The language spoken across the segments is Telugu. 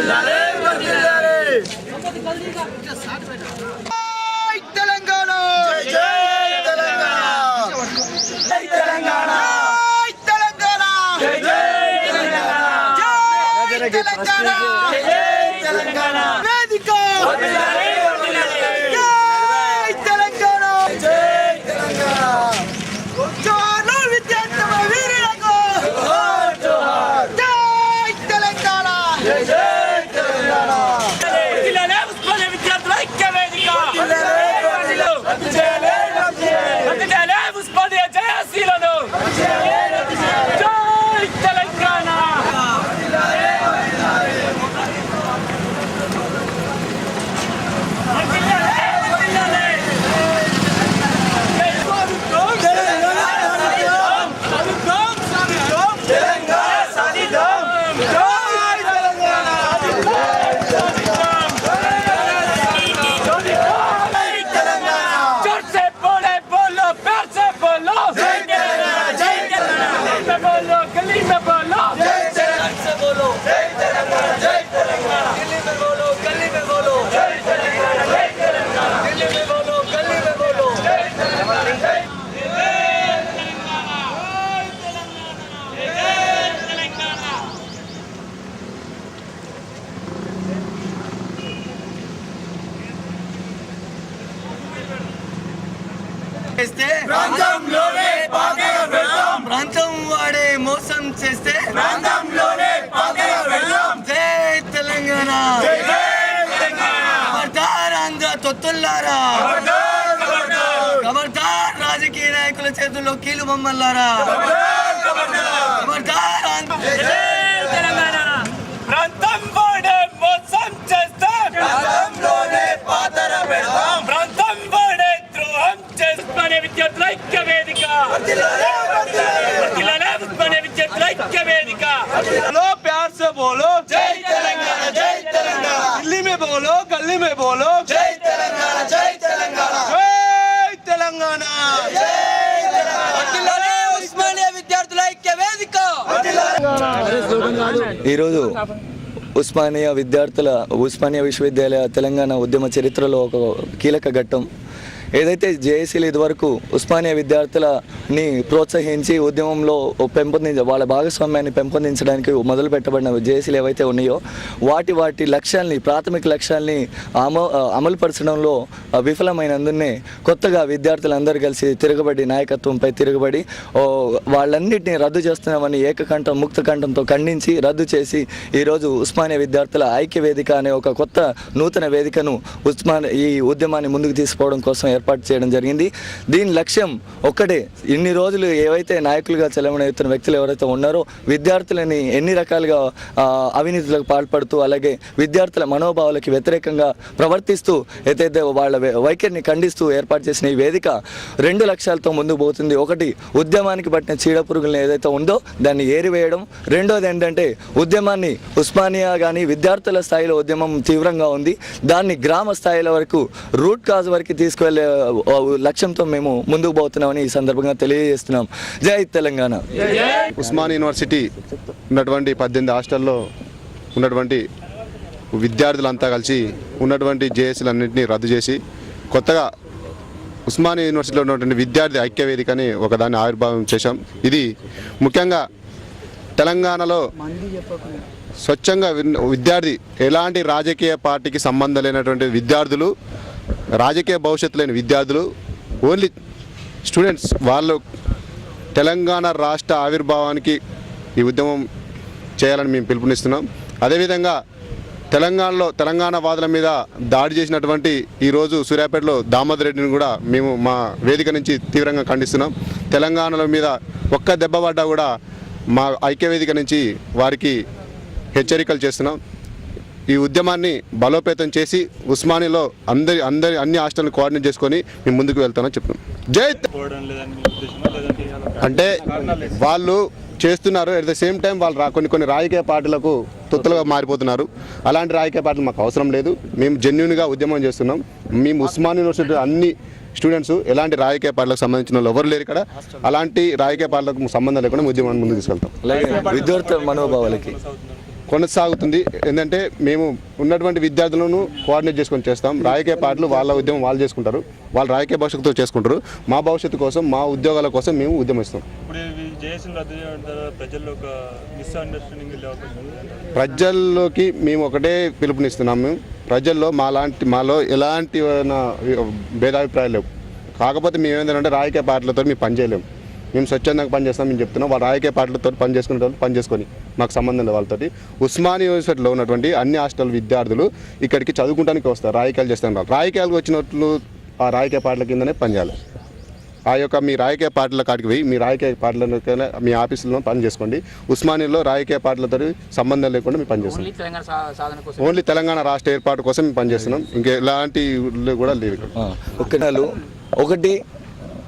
తెలంగాణ ప్రాంతం వాడే మోసం చేస్తే జై తెలంగాణ ఖబర్దార్ ఆంధ్ర తొత్తుల్లారా ఖబర్దార్ రాజకీయ నాయకుల చేతుల్లో కీలు బొమ్మల్లారా ఖబర్దార్ తెలంగాణ ప్రాంతం వాడే మోసం చేస్తే ప్రాంతం వాడే ద్రోహం చేస్తే విద్యార్థుల ఐక్య వేదిక लो प्यार से बोलो जय तेलंगाना दिल्ली में बोलो गली में बोलो जय तेलंगाना जय तेलंगाना उस्मानिया विद्यार्थुల ఐక్య వేదిక ఈరోజు ఉస్మానియా విశ్వవిద్యాలయ తెలంగాణ ఉద్యమ చరిత్రలో ఒక కీలక ఘట్టం. ఏదైతే జేఏసీలు ఇదివరకు ఉస్మానియా విద్యార్థులని ప్రోత్సహించి ఉద్యమంలో వాళ్ళ భాగస్వామ్యాన్ని పెంపొందించడానికి మొదలు పెట్టబడిన జేఏసీలు ఏవైతే ఉన్నాయో వాటి లక్ష్యాల్ని ప్రాథమిక లక్ష్యాల్ని అమలుపరచడంలో విఫలమైనందునే కొత్తగా విద్యార్థులందరూ కలిసి నాయకత్వంపై తిరగబడి వాళ్ళన్నింటినీ రద్దు చేస్తున్నామని ఏకకంఠం ముక్తకంఠంతో ఖండించి రద్దు చేసి ఈరోజు ఉస్మానియా విద్యార్థుల ఐక్య వేదిక అనే ఒక కొత్త నూతన వేదికను ఈ ఉద్యమాన్ని ముందుకు తీసుకోవడం కోసం ఏర్పాటు చేయడం జరిగింది. దీని లక్ష్యం ఒక్కటే, ఇన్ని రోజులు ఏవైతే నాయకులుగా చెలమణవుతున్న వ్యక్తులు ఎవరైతే ఉన్నారో విద్యార్థులని ఎన్ని రకాలుగా అవినీతులకు పాల్పడుతూ అలాగే విద్యార్థుల మనోభావాలకి వ్యతిరేకంగా ప్రవర్తిస్తూ ఏదైతే వాళ్ళ వైఖరిని ఖండిస్తూ ఏర్పాటు చేసిన ఈ వేదిక 2 లక్ష్యాలతో ముందుకు పోతుంది. ఒకటి, ఉద్యమానికి పట్టిన చీడపురుగులను ఏదైతే ఉందో దాన్ని ఏరివేయడం. రెండోది ఏంటంటే ఉద్యమాన్ని ఉస్మానియా కానీ విద్యార్థుల స్థాయిలో ఉద్యమం తీవ్రంగా ఉంది, దాన్ని గ్రామ స్థాయిల వరకు రూట్ కాజ్ వరకు తీసుకువెళ్ళే లక్ష్యంతో మేము ముందుకు పోతున్నామని ఈ సందర్భంగా తెలియజేస్తున్నాం. జై తెలంగాణ. ఉస్మానియా యూనివర్సిటీ ఉన్నటువంటి 18 హాస్టల్లో ఉన్నటువంటి విద్యార్థులంతా కలిసి ఉన్నటువంటి జేఏసీలన్నింటినీ రద్దు చేసి కొత్తగా ఉస్మానియా యూనివర్సిటీలో ఉన్నటువంటి విద్యార్థి ఐక్య వేదికని ఒకదాన్ని ఆవిర్భావం చేశాం. ఇది ముఖ్యంగా తెలంగాణలో స్వచ్ఛంగా విద్యార్థి ఎలాంటి రాజకీయ పార్టీకి సంబంధం లేనటువంటి విద్యార్థులు, రాజకీయ భవిష్యత్తు లేని విద్యార్థులు, ఓన్లీ స్టూడెంట్స్ వాళ్ళు తెలంగాణ రాష్ట్ర ఆవిర్భావానికి ఈ ఉద్యమం చేయాలని మేము పిలుపునిస్తున్నాం. అదేవిధంగా తెలంగాణ వాదుల మీద దాడి చేసినటువంటి ఈరోజు సూర్యాపేటలో దామోదర్ రెడ్డిని కూడా మేము మా వేదిక నుంచి తీవ్రంగా ఖండిస్తున్నాం. తెలంగాణలో మీద ఒక్క దెబ్బ పడ్డా కూడా మా ఐక్య వేదిక నుంచి వారికి హెచ్చరికలు చేస్తున్నాం. ఈ ఉద్యమాన్ని బలోపేతం చేసి ఉస్మానియాలో అన్ని హాస్టల్ని కోఆర్డినేట్ చేసుకొని మేము ముందుకు వెళ్తామని చెప్తున్నాం. జై అంటే వాళ్ళు చేస్తున్నారు, అట్ ద సేమ్ టైం వాళ్ళు కొన్ని రాజకీయ పార్టీలకు తొత్తులుగా మారిపోతున్నారు. అలాంటి రాజకీయ పార్టీలు మాకు అవసరం లేదు. మేము జెన్యూన్గా ఉద్యమం చేస్తున్నాం. మేము ఉస్మానియా యూనివర్సిటీ అన్ని స్టూడెంట్స్ ఎలాంటి రాజకీయ పార్టీలకు సంబంధించిన వాళ్ళు ఎవరు లేరు ఇక్కడ. అలాంటి రాజకీయ పార్టీలకు సంబంధం లేకుండా ఉద్యమాన్ని ముందుకు తీసుకెళ్తాం. విద్యార్థుల మనోభావాలకి కొనసాగుతుంది. ఏంటంటే మేము ఉన్నటువంటి విద్యార్థులను కోఆర్డినేట్ చేసుకొని చేస్తాం. రాజకీయ పార్టీలు వాళ్ళ ఉద్యమం వాళ్ళు చేసుకుంటారు, వాళ్ళు రాజకీయ భవిష్యత్తుతో చేసుకుంటారు. మా భవిష్యత్తు కోసం, మా ఉద్యోగాల కోసం మేము ఉద్యమిస్తాం. ఇప్పుడు జేఏసీని రద్దు చేయడం ద్వారా ప్రజల్లో ఒక మిస్అండర్స్టాండింగ్ వెళ్ళే అవకాశం ఉంది. ప్రజల్లోకి మేము ఒకటే పిలుపునిస్తున్నాం. మేము ప్రజల్లో మాలో ఎలాంటి భేదాభిప్రాయాలు లేవు. కాకపోతే మేము ఏంటంటే రాజకీయ పార్టీలతో మేము పనిచేయలేము. మేము స్వచ్ఛందంగా పనిచేస్తాం. మేము చెప్తున్నాం వాళ్ళు రాజకీయ పార్టీలతో పనిచేసుకునే వాళ్ళు పనిచేసుకొని మాకు సంబంధం లేదు వాళ్ళతోటి. ఉస్మానియా యూనివర్సిటీలో ఉన్నటువంటి అన్ని హాస్టల్ విద్యార్థులు ఇక్కడికి చదువుకుంటానికి వస్తారు, రాజకీయాలు చేస్తారు. రాజకీయాలకు వచ్చినట్లు ఆ రాజకీయ పార్టీల కిందనే పనిచేయాలి. ఆ యొక్క మీ రాజకీయ పార్టీల కాడికి పోయి మీ రాజకీయ పార్టీలను మీ ఆఫీసులో పని చేసుకోండి. ఉస్మానియాలో రాజకీయ పార్టీలతో సంబంధం లేకుండా మేము పనిచేస్తాం. ఓన్లీ తెలంగాణ రాష్ట్ర ఏర్పాటు కోసం మేము పనిచేస్తున్నాం. ఇంకా ఎలాంటి కూడా లేవు. ఒకటి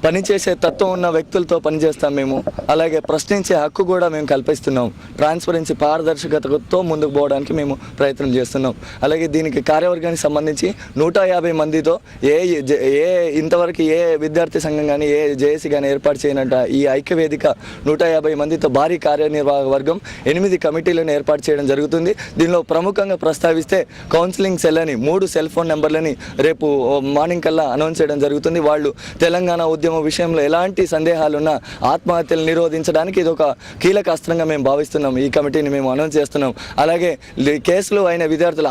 పనిచేసే తత్వం ఉన్న వ్యక్తులతో పనిచేస్తాం మేము. అలాగే ప్రశ్నించే హక్కు కూడా మేము కల్పిస్తున్నాం. ట్రాన్స్పరెన్సీ, పారదర్శకతతో ముందుకు పోవడానికి మేము ప్రయత్నం చేస్తున్నాం. అలాగే దీనికి కార్యవర్గానికి సంబంధించి 150 మందితో ఇంతవరకు ఏ విద్యార్థి సంఘం కానీ ఏ జేఏసీ కానీ ఏర్పాటు చేయనట్ట ఈ ఐక్యవేదిక 150 మందితో భారీ కార్యనిర్వాహక వర్గం 8 కమిటీలను ఏర్పాటు చేయడం జరుగుతుంది. దీనిలో ప్రముఖంగా ప్రస్తావిస్తే కౌన్సిలింగ్ సెల్ అని 3 సెల్ ఫోన్ నెంబర్లని రేపు మార్నింగ్ కల్లా అనౌన్స్ చేయడం జరుగుతుంది. వాళ్ళు తెలంగాణ ఉద్యమ విషయంలో ఎలాంటి సందేహాలున్నా ఆత్మహత్యలు నిరోధించడానికి ఇది ఒక కీలక అస్త్రంగా మేము భావిస్తున్నాం. ఈ కమిటీని మేము అనౌన్స్ చేస్తున్నాం. అలాగే కేసులు అయిన విద్యార్థులు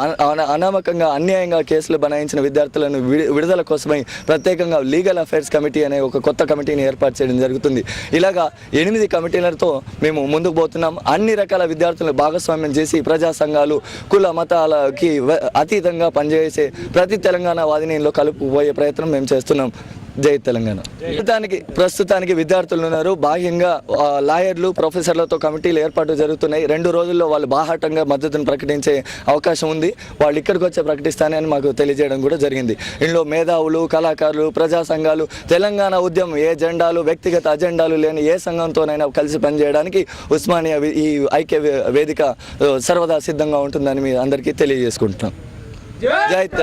అనామకంగా అన్యాయంగా కేసులు బనాయించిన విద్యార్థులను విడుదల కోసమై ప్రత్యేకంగా లీగల్ అఫైర్స్ కమిటీ అనే ఒక కొత్త కమిటీని ఏర్పాటు చేయడం జరుగుతుంది. ఇలాగా 8 కమిటీలతో మేము ముందుకు పోతున్నాం. అన్ని రకాల విద్యార్థులను భాగస్వామ్యం చేసి ప్రజా సంఘాలు, కుల మతాలకి అతీతంగా పనిచేసే ప్రతి తెలంగాణ వాదినిలో కలుపుపోయే ప్రయత్నం మేము చేస్తున్నాం. జై తెలంగాణ. ప్రస్తుతానికి విద్యార్థులు ఉన్నారు. బాహ్యంగా లాయర్లు, ప్రొఫెసర్లతో కమిటీలు ఏర్పాటు జరుగుతున్నాయి. 2 రోజుల్లో వాళ్ళు బాహాటంగా మద్దతును ప్రకటించే అవకాశం ఉంది. వాళ్ళు ఇక్కడికి వచ్చే ప్రకటిస్తానని మాకు తెలియజేయడం కూడా జరిగింది. ఇందులో మేధావులు, కళాకారులు, ప్రజా సంఘాలు, తెలంగాణ ఉద్యమం ఏ జెండాలు, వ్యక్తిగత అజెండాలు లేని ఏ సంఘంతోనైనా కలిసి పనిచేయడానికి ఉస్మానియా ఈ ఐక్య వేదిక సర్వదా సిద్ధంగా ఉంటుందని మీ అందరికీ తెలియజేసుకుంటున్నాం. జై